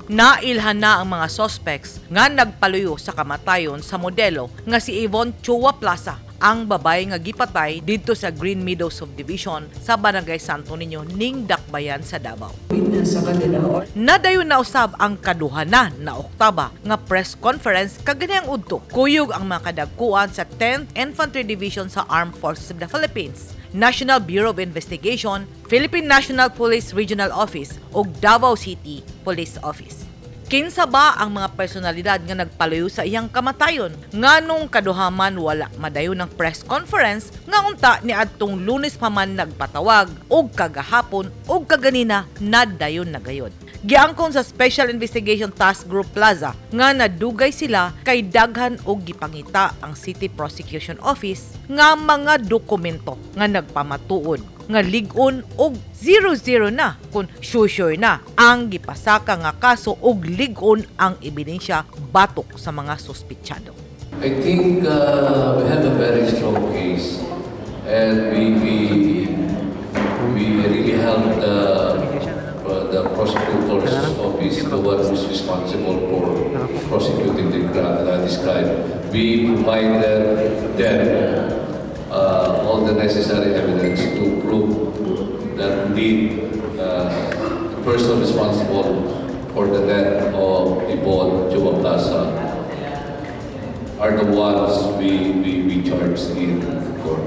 Nailhan na ang mga suspects nga nagpaluyo sa kamatayon sa modelo nga si Yvonne Chua Plaza, ang babae nga gipatay didto sa Green Meadows Subdivision sa Barangay Santo Niño ning Dakbayan sa Davao. Nadayon na usab ang kaduhanan na Oktaba nga press conference kaganyang udto. Kuyog ang mga kadagkuan sa 10th Infantry Division sa Armed Forces of the Philippines, National Bureau of Investigation, Philippine National Police Regional Office ug Davao City Police Office. Kinsa ba ang mga personalidad nga nagpaluyo sa iyang kamatayon? Nganong kaduhaman wala madayon ng press conference nga unta ni adtong Lunes pa man nagpatawag ug kagahapon ug kaganina nadayon na gayod. Giangkon sa Special Investigation Task Group Plaza nga nadugay sila kay daghan og gipangita ang City Prosecution Office nga mga dokumento nga nagpamatuod nga lig-on og 00 na kung sure na ang gipasaka nga kaso og lig-on ang ebidensya batok sa mga suspitsado. I think we have a very strong case and we really helped the prosecutor's office, the one who's responsible for prosecuting this crime. We provided them all the necessary evidence to prove that indeed the person responsible for the death of Yvonne Chua Plaza are the ones we charged in court.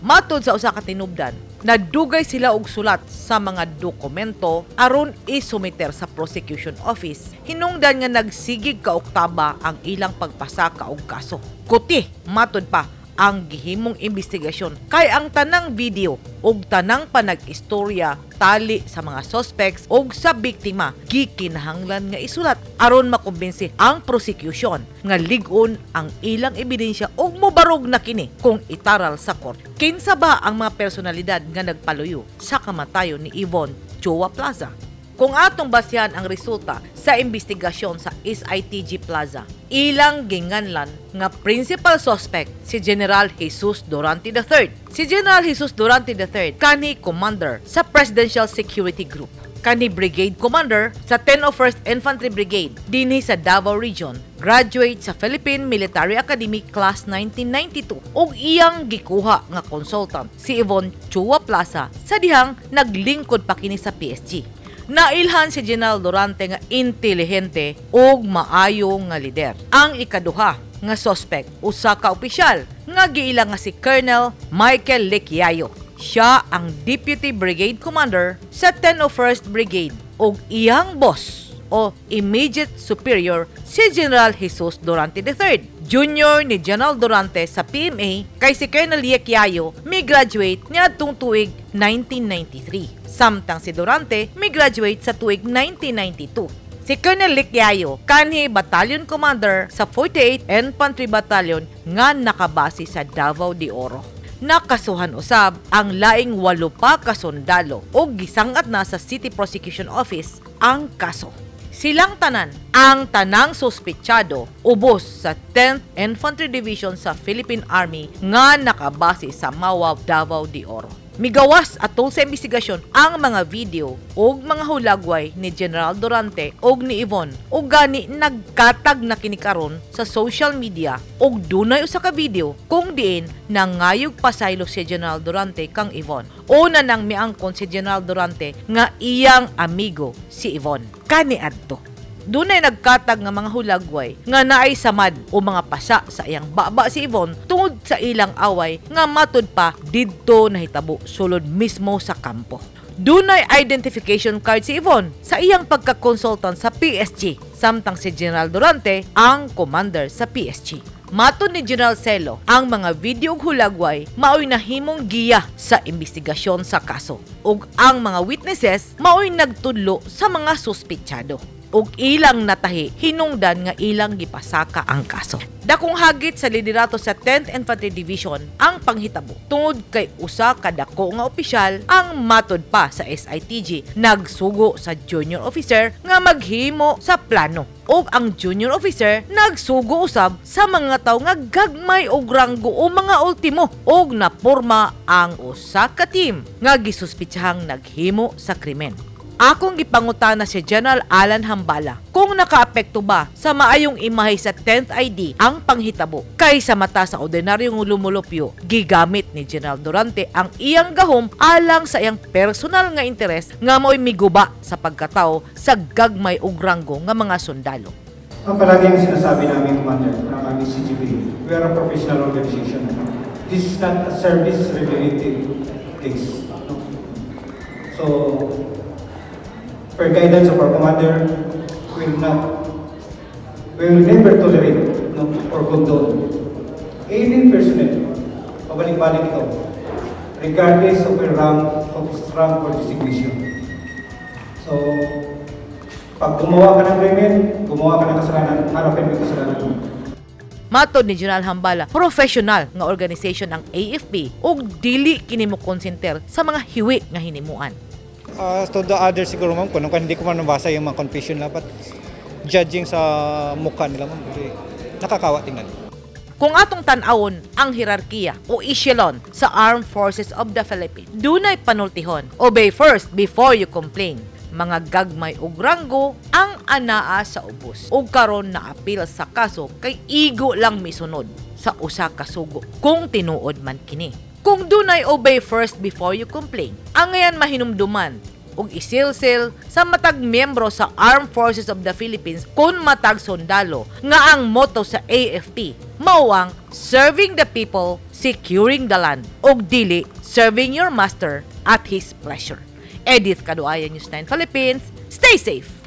Matod sa usa ka tinubdan, nadugay sila og sulat sa mga dokumento aron isumiter sa prosecution office. Hinungdan nga nagsigig ka Oktaba ang ilang pagpasaka og kaso. Kuti, matod pa, ang gihimong investigasyon kay ang tanang video ug tanang panag-istorya tali sa mga suspects ug sa biktima gikinahanglan nga isulat aron makumbinsi ang prosecution nga lig-on ang ilang ebidensya ug mobarog na kini kung itaral sa court. Kinsa ba ang mga personalidad nga nagpaluyo sa kamatayon ni Yvonne Chua Plaza? Kung atong basyan ang resulta sa investigasyon sa SITG Plaza, ilang ginganlan nga principal suspect si General Jesus Durante III. Si General Jesus Durante III kani commander sa Presidential Security Group, kani brigade commander sa 101st Infantry Brigade dinhi sa Davao Region, graduate sa Philippine Military Academy Class 1992 ug iyang gikuha nga consultant si Yvonne Chua Plaza sa dihang naglingkod pa kini sa PSG. Nailhan si General Durante nga intelihente ug maayo nga lider. Ang ikaduha nga suspect, usa ka opisyal nga giilang nga si Colonel Michael Lecquiayo. Siya ang Deputy Brigade Commander sa 101st Brigade ug iyang boss o immediate superior si General Jesus Durante III. Junior ni General Durante sa PMA kay si Colonel Lecquiayo may graduate niadtong tuig 1993. Samtang si Durante may graduate sa tuig 1992. Si Colonel Lecquiayo kanhi Battalion Commander sa 48th Infantry Battalion nga nakabase sa Davao de Oro. Nakasuhan usab ang laing 8 pa ka sundalo o gisangat na sa City Prosecution Office ang kaso. Silang tanan, ang tanang suspitsado, ubos sa 10th Infantry Division sa Philippine Army nga nakabase sa Mawa, Davao de Oro. Migawas atol sa investigasyon ang mga video ug mga hulagway ni General Durante ug ni Yvonne ug gani nagkatag na kini karon sa social media ug dunay usa ka video kung diin nangayog pasaylo si General Durante kang Yvonne. Una nang miangkon si General Durante nga iyang amigo si Yvonne. Kani adto dunay nagkatag nga mga hulagway nga naay samad o mga pasa sa iyang baba si Yvonne tungod sa ilang away nga matud pa didto nahitabo sulod mismo sa kampo. Dunay identification card si Yvonne sa iyang pagka-consultant sa PSG, samtang si General Durante ang commander sa PSG. Matud ni General Celo, ang mga video ug hulagway maoy nahimong giya sa investigasyon sa kaso ug ang mga witnesses maoy nagtudlo sa mga suspitsado. Ug ilang natahi hinungdan nga ilang gipasaka ang kaso. Dakong hagit sa liderato sa 10th Infantry Division ang panghitabo tungod kay usa ka dako nga opisyal ang matud pa sa SITG nagsugo sa junior officer nga maghimo sa plano ug ang junior officer nagsugo usab sa mga tawo nga gagmay og ranggo o mga ultimo ug naporma ang usa ka team nga gisuspitsahang naghimo sa krimen. Akong gipangutana si General Alan Hambala kung nakaapekto ba sa maayong imahe sa 10th ID ang panghitabo. Kay sa mata sa ordinaryong lumulupyo, gigamit ni General Durante ang iyang gahom alang sa iyang personal nga interes nga mo'y miguba sa pagkatao sa gagmay ug ranggo nga mga sundalo. Ang palaging sinasabi namin, Commander, ng aming CGP, we are a professional organization. This is not a service-related case. No? So, per guidance of our Commander, we will never tolerate or condone any personnel, pabalik-balik ito, regardless of their rank or designation. So, pag gumawa ka ng krimen, gumawa ka ng kasalanan, harapin mo yung kasalanan mo. Matod ni General Hambala, professional nga organization ang AFP ug dili kini mo konsenter sa mga hiwi nga hinimuan. To the other siguro ma'am, kung hindi ko man nabasa yung mga confession dapat judging sa mukha nila ma'am, nakakawa tingnan. Kung atong tan-awon ang hierarkiya o echelon sa Armed Forces of the Philippines, dunay panultihon. Obey first before you complain. Mga gagmay ug ranggo ang anaa sa ubos. Ug karon na apil sa kaso kay igo lang misunod sa usa ka sugo kung tinuod man kini. Kung dunay obey first before you complain, ang ngayon mahinumduman ug isilsil sa matag miyembro sa Armed Forces of the Philippines kun matag sundalo nga ang motto sa AFP mao ang serving the people, securing the land ug dili serving your master at his pleasure. Edith Caduaya, News 9 Philippines. Stay safe!